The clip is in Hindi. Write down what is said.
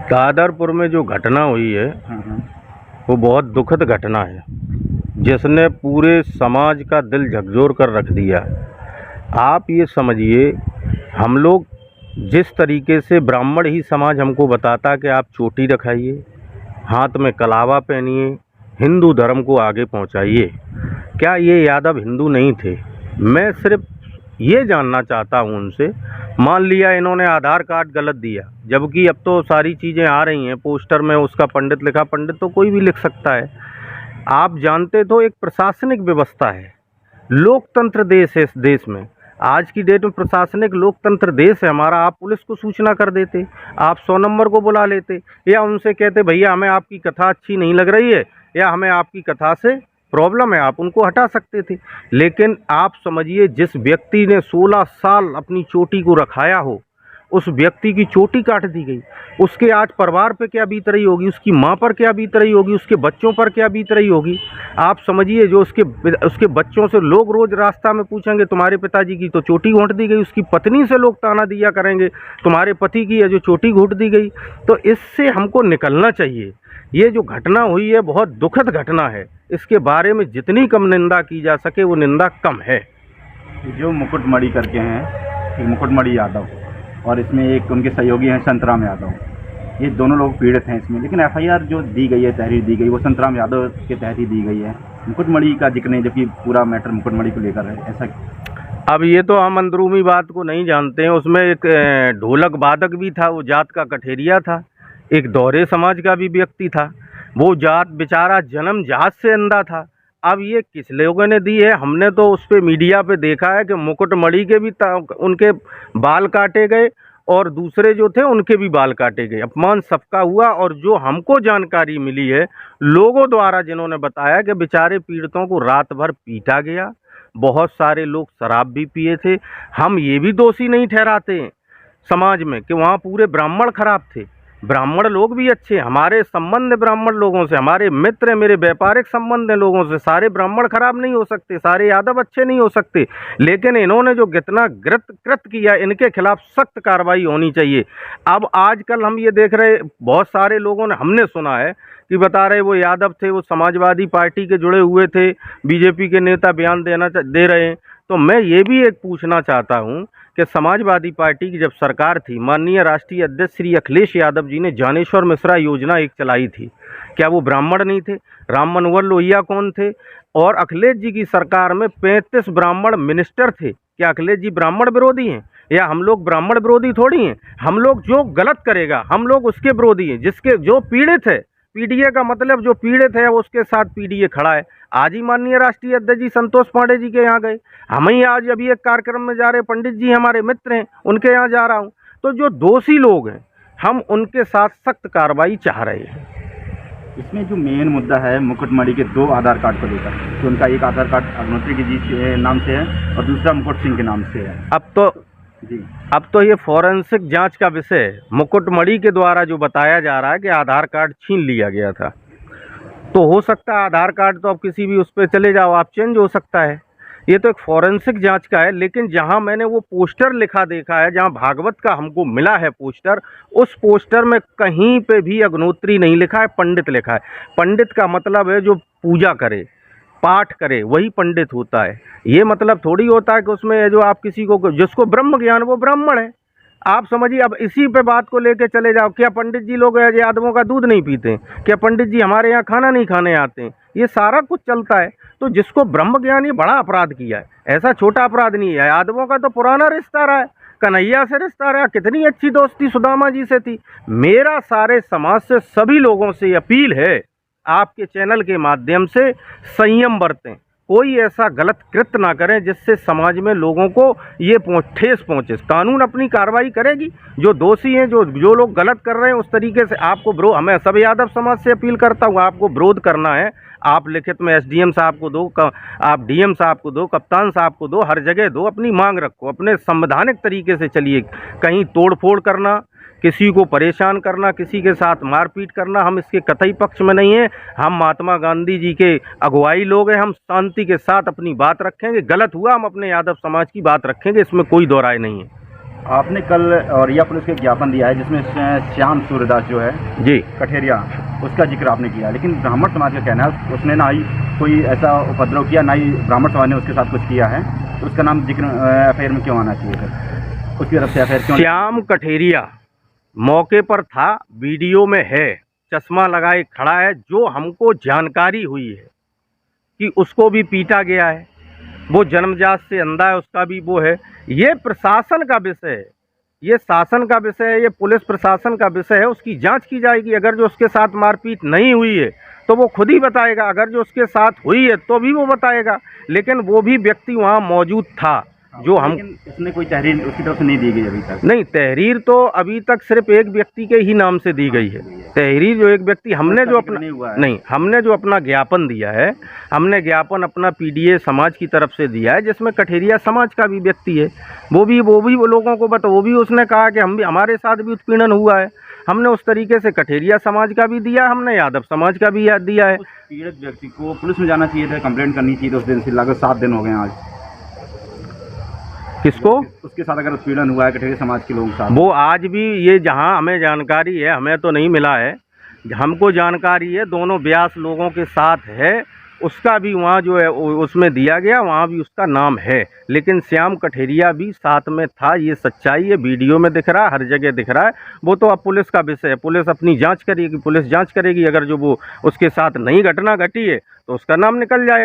दादरपुर में जो घटना हुई है वो बहुत दुखद घटना है, जिसने पूरे समाज का दिल झकझोर कर रख दिया है। आप ये समझिए, हम लोग जिस तरीके से ब्राह्मण ही समाज हमको बताता कि आप चोटी रखाइए, हाथ में कलावा पहनिए, हिंदू धर्म को आगे पहुंचाइए। क्या ये यादव हिंदू नहीं थे? मैं सिर्फ ये जानना चाहता हूँ उनसे। मान लिया इन्होंने आधार कार्ड गलत दिया, जबकि अब तो सारी चीज़ें आ रही हैं, पोस्टर में उसका पंडित लिखा, पंडित तो कोई भी लिख सकता है। आप जानते तो एक प्रशासनिक व्यवस्था है, लोकतंत्र देश है इस देश में। आज की डेट में प्रशासनिक लोकतंत्र देश है हमारा। आप पुलिस को सूचना कर देते, आप 100 नंबर को बुला लेते, या उनसे कहते भैया हमें आपकी कथा अच्छी नहीं लग रही है, या हमें आपकी कथा से प्रॉब्लम है, आप उनको हटा सकते थे। लेकिन आप समझिए, जिस व्यक्ति ने 16 साल अपनी चोटी को रखाया हो, उस व्यक्ति की चोटी काट दी गई। उसके आज परिवार पे क्या बीत रही होगी, उसकी माँ पर क्या बीत रही होगी, उसके बच्चों पर क्या बीत रही होगी। आप समझिए, जो उसके बच्चों से लोग रोज़ रास्ता में पूछेंगे तुम्हारे पिताजी की तो चोटी घोंट दी गई, उसकी पत्नी से लोग ताना दिया करेंगे तुम्हारे पति की है जो चोटी घोंट दी गई। तो इससे हमको निकलना चाहिए। ये जो घटना हुई है बहुत दुखद घटना है, इसके बारे में जितनी कम निंदा की जा सके वो निंदा कम है। जो मुकुटमणि करके हैं, एक मुकुटमणि यादव और इसमें एक उनके सहयोगी हैं संतराम यादव, ये दोनों लोग पीड़ित हैं इसमें। लेकिन एफआईआर जो दी गई है, तहरीर दी गई, वो संतराम यादव के तहत ही दी गई है, मुकुटमणि का जिक्र नहीं, जबकि पूरा मैटर मुकुटमणि को लेकर है। ऐसा अब ये तो हम अंदरूनी बात को नहीं जानते हैं। उसमें एक ढोलक वादक भी था, वो जात का कठेरिया था, एक दोहरे समाज का भी व्यक्ति था। वो जात बेचारा जन्म जात से अंधा था। अब ये किस लोगों ने दी है? हमने तो उस पर मीडिया पे देखा है कि मुकुटमणि के भी उनके बाल काटे गए और दूसरे जो थे उनके भी बाल काटे गए। अपमान सबका हुआ। और जो हमको जानकारी मिली है लोगों द्वारा, जिन्होंने बताया कि बेचारे पीड़ितों को रात भर पीटा गया, बहुत सारे लोग शराब भी पिए थे। हम ये भी दोषी नहीं ठहराते हैं समाज में कि वहाँ पूरे ब्राह्मण खराब थे, ब्राह्मण लोग भी अच्छे। हमारे संबंध है ब्राह्मण लोगों से, हमारे मित्र हैं, मेरे व्यापारिक संबंध है लोगों से। सारे ब्राह्मण खराब नहीं हो सकते, सारे यादव अच्छे नहीं हो सकते। लेकिन इन्होंने जो कितना कृत किया, इनके खिलाफ सख्त कार्रवाई होनी चाहिए। अब आजकल हम ये देख रहे, बहुत सारे लोगों ने, हमने सुना है कि बता रहे वो यादव थे, वो समाजवादी पार्टी के जुड़े हुए थे, बीजेपी के नेता बयान दे रहे हैं। तो मैं ये भी एक पूछना चाहता हूँ कि समाजवादी पार्टी की जब सरकार थी, माननीय राष्ट्रीय अध्यक्ष श्री अखिलेश यादव जी ने ज्ञानेश्वर मिश्रा योजना एक चलाई थी, क्या वो ब्राह्मण नहीं थे? राम मनोहर लोहिया कौन थे? और अखिलेश जी की सरकार में 35 ब्राह्मण मिनिस्टर थे। क्या अखिलेश जी ब्राह्मण विरोधी हैं? या हम लोग ब्राह्मण विरोधी थोड़ी हैं। हम लोग जो गलत करेगा हम लोग उसके विरोधी हैं। जिसके जो पीड़ित है, पीडीए का मतलब जो पीड़ित है उसके साथ पीडीए खड़ा है। आज ही माननीय राष्ट्रीय अध्यक्ष जी संतोष पांडे जी के यहाँ गए, हम ही आज अभी एक कार्यक्रम में जा रहे, पंडित जी हमारे मित्र हैं, उनके यहाँ जा रहा हूँ। तो जो दोषी लोग हैं हम उनके साथ सख्त कार्रवाई चाह रहे हैं। इसमें जो मेन मुद्दा है मुकुटमणि के 2 आधार कार्ड को लेकर, तो उनका एक आधार कार्ड अग्नोत्री जी के नाम से है और दूसरा मुकुट सिंह के नाम से है। अब तो ये फॉरेंसिक जांच का विषय है। मुकुटमणि के द्वारा जो बताया जा रहा है कि आधार कार्ड छीन लिया गया था, तो हो सकता है आधार कार्ड तो अब किसी भी उस पर चले जाओ, आप चेंज हो सकता है। ये तो एक फॉरेंसिक जांच का है। लेकिन जहां मैंने वो पोस्टर लिखा देखा है, जहां भागवत का हमको मिला है पोस्टर, उस पोस्टर में कहीं पे भी अग्नोत्री नहीं लिखा है, पंडित लिखा है। पंडित का मतलब है जो पूजा करे, पाठ करे, वही पंडित होता है। ये मतलब थोड़ी होता है कि उसमें जो आप किसी को, जिसको ब्रह्म ज्ञान वो ब्राह्मण है। आप समझिए, अब इसी पे बात को लेके चले जाओ, क्या पंडित जी लोग यादवों का दूध नहीं पीते? क्या पंडित जी हमारे यहाँ खाना नहीं खाने आते हैं? ये सारा कुछ चलता है। तो जिसको ब्रह्म ज्ञान, ये बड़ा अपराध किया है, ऐसा छोटा अपराध नहीं है। यादवों का तो पुराना रिश्ता रहा है, कन्हैया से रिश्ता रहा, कितनी अच्छी दोस्ती सुदामा जी से थी। मेरा सारे समाज से, सभी लोगों से अपील है, आपके चैनल के माध्यम से संयम बरतें, कोई ऐसा गलत कृत्य ना करें जिससे समाज में लोगों को ये ठेस पहुंचे। कानून अपनी कार्रवाई करेगी, जो दोषी हैं, जो लोग गलत कर रहे हैं, उस तरीके से आपको हमें सब यादव समाज से अपील करता हूँ, आपको विरोध करना है, आप लिखित में एसडीएम साहब को दो, आप डीएम साहब को दो, कप्तान साहब को दो, हर जगह दो, अपनी मांग रखो, अपने संवैधानिक तरीके से चलिए। कहीं तोड़ फोड़ करना, किसी को परेशान करना, किसी के साथ मारपीट करना, हम इसके कतई पक्ष में नहीं हैं। हम महात्मा गांधी जी के अगुवाई लोग हैं, हम शांति के साथ अपनी बात रखेंगे। गलत हुआ हम अपने यादव समाज की बात रखेंगे, इसमें कोई दो राय नहीं है। आपने कल औरैया पुलिस को एक ज्ञापन दिया है जिसमें श्याम सूर्यदास जो है जी कठेरिया, उसका जिक्र आपने किया, लेकिन ब्राह्मण समाज का कहना है उसने ना ही कोई ऐसा उपद्रव किया, ना ही ब्राह्मण समाज ने उसके साथ कुछ किया है, तो उसका नाम जिक्र एफआईआर में क्यों आना चाहिए सर? उसकी तरफ से एफआईआर क्यों? श्याम कठेरिया मौके पर था, वीडियो में है, चश्मा लगाए खड़ा है। जो हमको जानकारी हुई है कि उसको भी पीटा गया है, वो जन्मजात से अंधा है, उसका भी वो है। ये प्रशासन का विषय है, ये शासन का विषय है, ये पुलिस प्रशासन का विषय है। उसकी जांच की जाएगी। अगर जो उसके साथ मारपीट नहीं हुई है तो वो खुद ही बताएगा, अगर जो उसके साथ हुई है तो भी वो बताएगा। लेकिन वो भी व्यक्ति वहाँ मौजूद था जो हम, लेकिन इसमें कोई तहरीर उसकी तरफ से नहीं दी गई अभी तक? नहीं, तहरीर तो अभी तक सिर्फ एक व्यक्ति के ही नाम से दी गई है। तहरीर जो एक व्यक्ति, हमने जो अपना नहीं, हमने जो अपना ज्ञापन दिया है, हमने ज्ञापन अपना पीडीए समाज की तरफ से दिया है, जिसमें कठेरिया समाज का भी व्यक्ति है। वो लोगों को वो भी उसने कहा कि हम भी, हमारे साथ भी उत्पीड़न हुआ है। हमने उस तरीके से कठेरिया समाज का भी दिया, हमने यादव समाज का भी दिया है। पीड़ित व्यक्ति को पुलिस में जाना चाहिए था, कंप्लेंट करनी चाहिए थी उस दिन से। लगभग 7 दिन हो गए आज। किसको? उसके साथ अगर उत्पीड़न हुआ है कठेरिया समाज के लोगों के साथ, वो आज भी, ये जहाँ हमें जानकारी है, हमें तो नहीं मिला है, हमको जानकारी है दोनों ब्यास लोगों के साथ है। उसका भी वहाँ जो है उसमें दिया गया, वहाँ भी उसका नाम है। लेकिन श्याम कठेरिया भी साथ में था, ये सच्चाई है, वीडियो में दिख रहा है, हर जगह दिख रहा है। वो तो अब पुलिस का विषय है, पुलिस अपनी जांच करेगी, पुलिस जांच करेगी। अगर जो वो उसके साथ नहीं घटना घटी है तो उसका नाम निकल जाएगा।